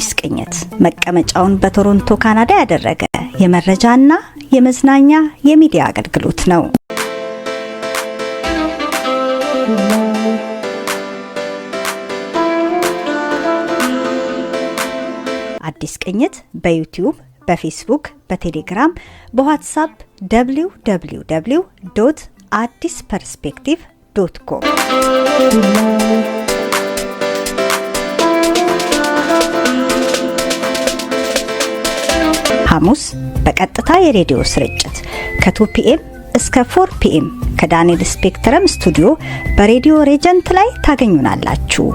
አዲስቅኝት መቀመጫውን በቶሮንቶ ካናዳ ያደረገ የመረጃና የመዝናኛ የሚዲያ አገልግሎት ነው። አዲስቅኝት በዩቲዩብ፣ በፌስቡክ፣ በቴሌግራም፣ በዋትስአፕ www.addisperspective.com ሐሙስ በቀጥታ የሬዲዮ ስርጭት ከ2 PM እስከ 4 PM ከዳንኤል ስፔክትረም ስቱዲዮ በሬዲዮ ሬጀንት ላይ ታገኙናላችሁ።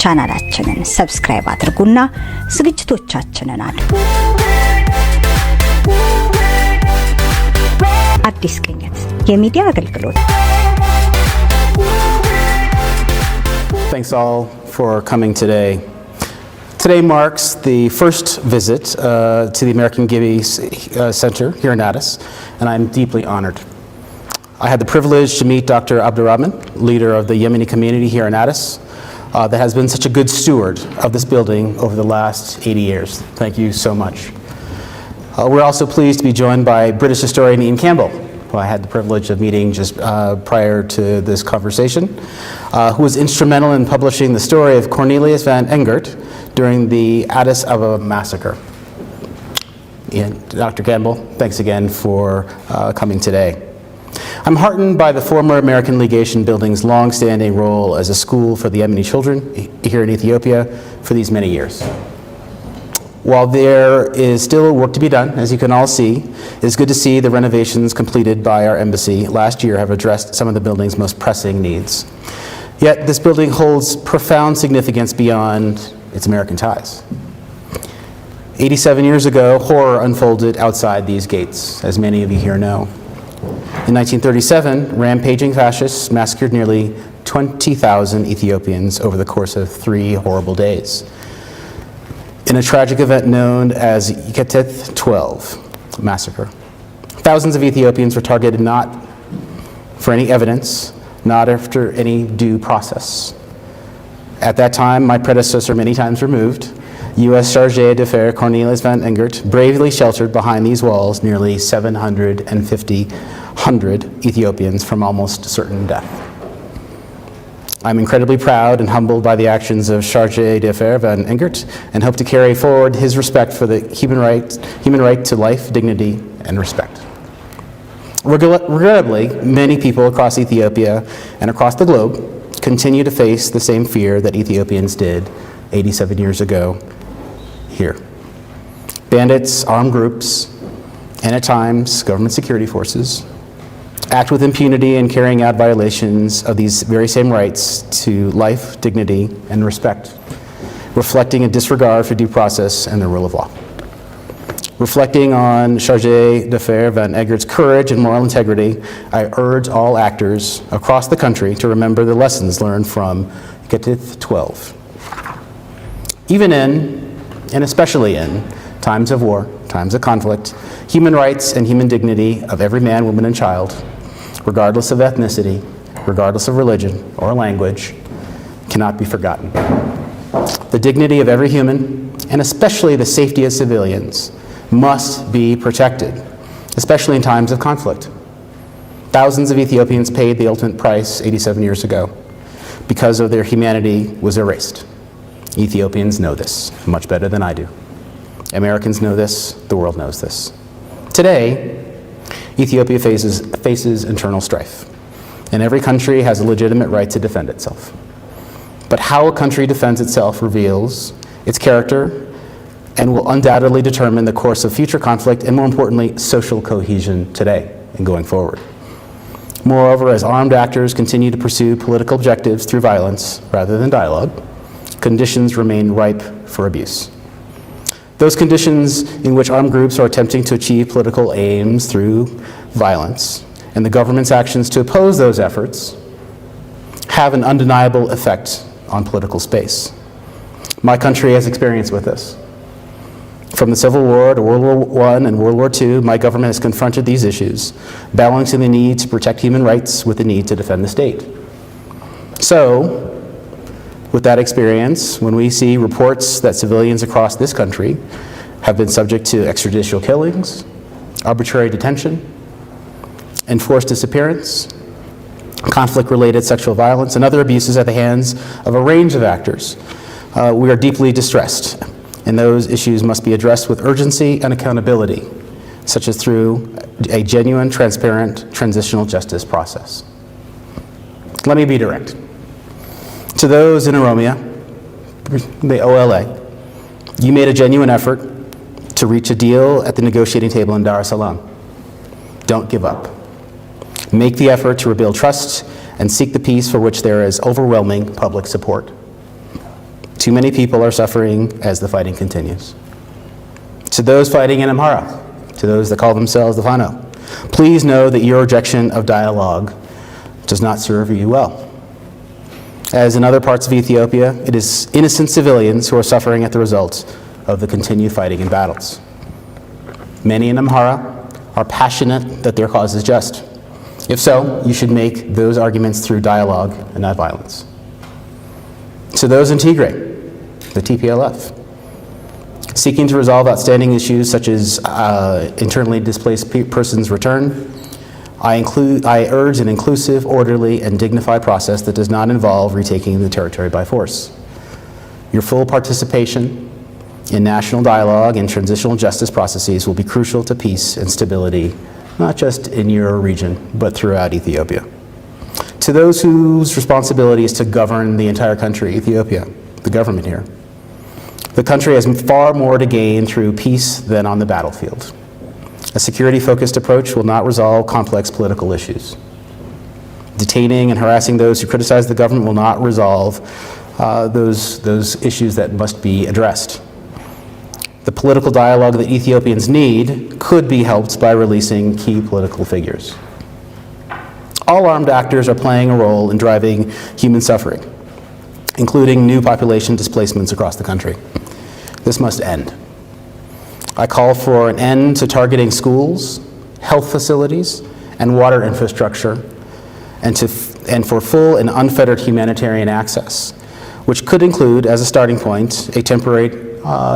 ቻናላችንን ሰብስክራይብ አድርጉና ዝግጅቶቻችንን አድምጡ። አዲስቅኝት የሚዲያ አገልግሎት። Thanks all for coming today. Today marks the first visit to the American Giving Center here in Addis, and I'm deeply honored. I had the privilege to meet Dr. Abdurrahman, leader of the Yemeni community here in Addis, that has been such a good steward of this building over the last 80 years. Thank you so much. We're also pleased to be joined by British historian Ian Campbell, who I had the privilege of meeting just prior to this conversation, who was instrumental in publishing the story of Cornelius van Engert during the Addis Ababa massacre. Ian, Dr. Campbell, thanks again for coming today. I'm heartened by the former American Legation building's long-standing role as a school for the Yemeni children here in Ethiopia for these many years. While there is still work to be done, as you can all see, it's good to see the renovations completed by our embassy last year have addressed some of the building's most pressing needs. Yet this building holds profound significance beyond its American ties. 87 years ago, horror unfolded outside these gates, as many of you here know. In 1937, rampaging fascists massacred nearly 20,000 Ethiopians over the course of 3 horrible days, in a tragic event known as Yekatith 12 massacre. Thousands of Ethiopians were targeted not for any evidence, not after any due process. At that time, my predecessor, many times removed, U.S. Chargé d'Affaires Cornelius van Engert, bravely sheltered behind these walls nearly 750 Ethiopians from almost certain death. I'm incredibly proud and humbled by the actions of Chargé d'Affaires van Engert and hope to carry forward his respect for the human right to life, dignity, and respect. Regrettably, many people across Ethiopia and across the globe continue to face the same fear that Ethiopians did 87 years ago here. Bandits, armed groups, and at times government security forces act with impunity in carrying out violations of these very same rights to life, dignity, and respect, reflecting a disregard for due process and the rule of law. Reflecting on Chargé d'Affaires van Engert's courage and moral integrity, I urge all actors across the country to remember the lessons learned from Yekatith 12. Even in, and especially in, times of war, times of conflict, human rights and human dignity of every man, woman, and child, regardless of ethnicity, regardless of religion or language, cannot be forgotten. The dignity of every human, and especially the safety of civilians, must be protected, especially in times of conflict. Thousands of Ethiopians paid the ultimate price 87 years ago because of their humanity was erased. Ethiopians know this much better than I do. Americans know this, the world knows this. Today, Ethiopia faces internal strife, and every country has a legitimate right to defend itself. But how a country defends itself reveals its character and will undoubtedly determine the course of future conflict and, more importantly, social cohesion today and going forward. Moreover, as armed actors continue to pursue political objectives through violence rather than dialogue, conditions remain ripe for abuse. Those conditions in which armed groups are attempting to achieve political aims through violence and the government's actions to oppose those efforts have an undeniable effect on political space. My country has experience with this. From the Civil War to World War I and World War II, my government has confronted these issues, balancing the need to protect human rights with the need to defend the state. So, With that experience, when we see reports that civilians across this country have been subject to extrajudicial killings, arbitrary detention, enforced disappearance, conflict-related sexual violence, and other abuses at the hands of a range of actors, we are deeply distressed, and those issues must be addressed with urgency and accountability, such as through a genuine, transparent, transitional justice process. Let me be direct. To those in Oromia, the OLA, you made a genuine effort to reach a deal at the negotiating table in Dar es Salaam. Don't give up. Make the effort to rebuild trust and seek the peace for which there is overwhelming public support. Too many people are suffering as the fighting continues. To those fighting in Amhara, to those that call themselves the Fano, please know that your rejection of dialogue does not serve you well. As in other parts of Ethiopia, it is innocent civilians who are suffering at the results of the continued fighting and battles. Many in Amhara are passionate that their cause is just. If so, you should make those arguments through dialogue and not violence. To those in Tigray, the TPLF, seeking to resolve outstanding issues such as internally displaced persons' return, I urge an inclusive, orderly, and dignified process that does not involve retaking the territory by force. Your full participation in national dialogue and transitional justice processes will be crucial to peace and stability, not just in your region, but throughout Ethiopia. To those whose responsibility is to govern the entire country, Ethiopia, the government here, the country has far more to gain through peace than on the battlefield. A security-focused approach will not resolve complex political issues. Detaining and harassing those who criticize the government will not resolve those issues that must be addressed. The political dialogue that Ethiopians need could be helped by releasing key political figures. All armed actors are playing a role in driving human suffering, including new population displacements across the country. This must end. I call for an end to targeting schools, health facilities, and water infrastructure, and for full and unfettered humanitarian access, which could include, as a starting point, a temporary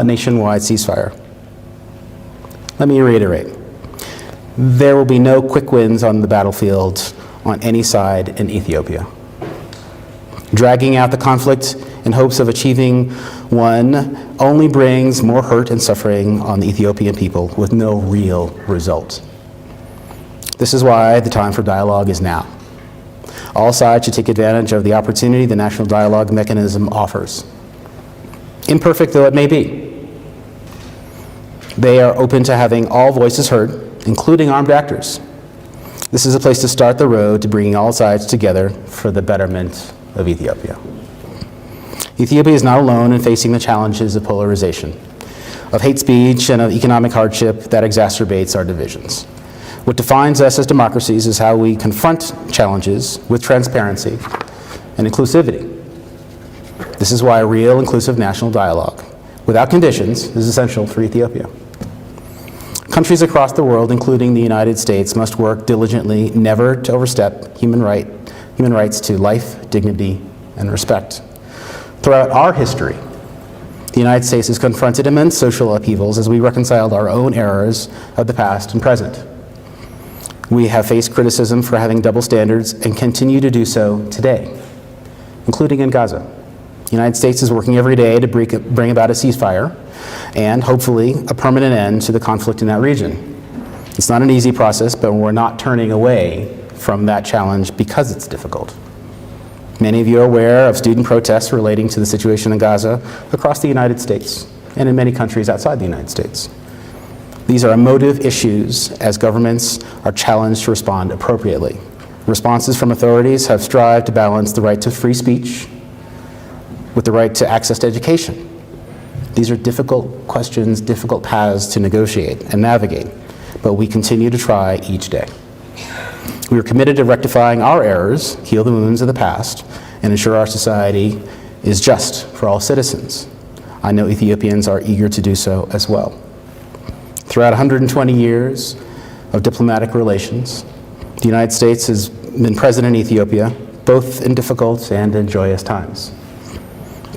nationwide ceasefire. Let me reiterate. There will be no quick wins on the battlefield on any side in Ethiopia. Dragging out the conflict in hopes of achieving one only brings more hurt and suffering on the Ethiopian people with no real result. This is why the time for dialogue is now. All sides should take advantage of the opportunity the National Dialogue Mechanism offers. Imperfect though it may be, they are open to having all voices heard, including armed actors. This is a place to start the road to bringing all sides together for the betterment of Ethiopia. Ethiopia is not alone in facing the challenges of polarization, of hate speech, and of economic hardship that exacerbates our divisions. What defines us as democracies is how we confront challenges with transparency and inclusivity. This is why a real inclusive national dialogue, without conditions, is essential for Ethiopia. Countries across the world, including the United States, must work diligently never to overstep human rights to life, dignity, and respect. Throughout our history, the United States has confronted immense social upheavals as we reconciled our own errors of the past and present. We have faced criticism for having double standards and continue to do so today, including in Gaza. The United States is working every day to bring about a ceasefire and, hopefully, a permanent end to the conflict in that region. It's not an easy process, but we're not turning away from that challenge because it's difficult. Many of you are aware of student protests relating to the situation in Gaza across the United States and in many countries outside the United States. These are emotive issues as governments are challenged to respond appropriately. Responses from authorities have strived to balance the right to free speech with the right to access to education. These are difficult questions, difficult paths to negotiate and navigate, but we continue to try each day. We are committed to rectifying our errors, heal the wounds of the past, and ensure our society is just for all citizens. I know Ethiopians are eager to do so as well. Throughout 120 years of diplomatic relations, the United States has been present in Ethiopia, both in difficult and in joyous times.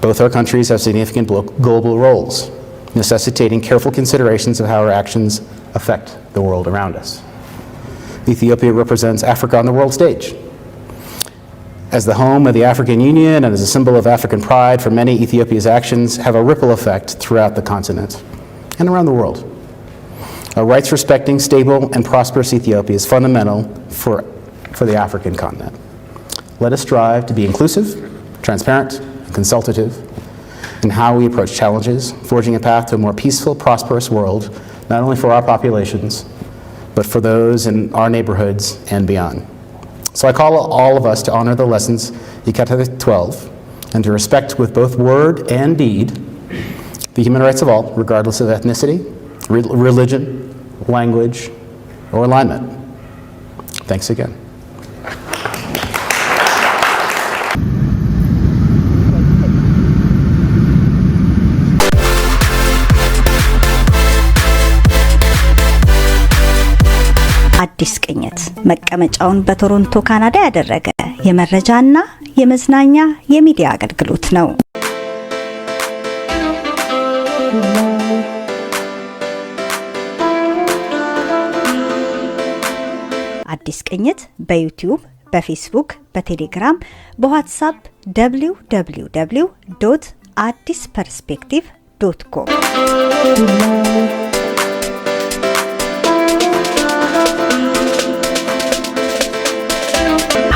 Both our countries have significant global roles, necessitating careful considerations of how our actions affect the world around us. Ethiopia represents Africa on the world stage. As the home of the African Union and as a symbol of African pride, for many, Ethiopia's actions have a ripple effect throughout the continent and around the world. A rights-respecting, stable, and prosperous Ethiopia is fundamental for the African continent. Let us strive to be inclusive, transparent, and consultative in how we approach challenges, forging a path to a more peaceful, prosperous world, not only for our populations, but for those in our neighborhoods and beyond. So I call all of us to honor the lessons Ikata 12 and to respect with both word and deed the human rights of all, regardless of ethnicity, religion, language, or alignment. Thanks again. አዲስቅኝት መቀመጫውን በቶሮንቶ ካናዳ ያደረገ የመረጃና የመዝናኛ የሚዲያ አገልግሎት ነው። አዲስቅኝት በዩቲዩብ፣ በፌስቡክ፣ በቴሌግራም፣ በዋትስአፕ www.addisperspective.com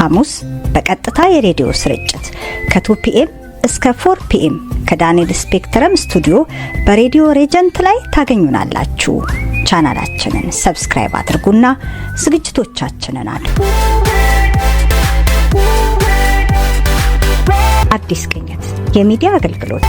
ሐሙስ በቀጥታ የሬዲዮ ስርጭት ከ2 ፒኤም እስከ 4 ፒኤም ከዳንኤል ስፔክትረም ስቱዲዮ በሬዲዮ ሬጀንት ላይ ታገኙናላችሁ። ቻናላችንን ሰብስክራይብ አድርጉና ዝግጅቶቻችንን አድምጡ። አዲስቅኝት የሚዲያ አገልግሎት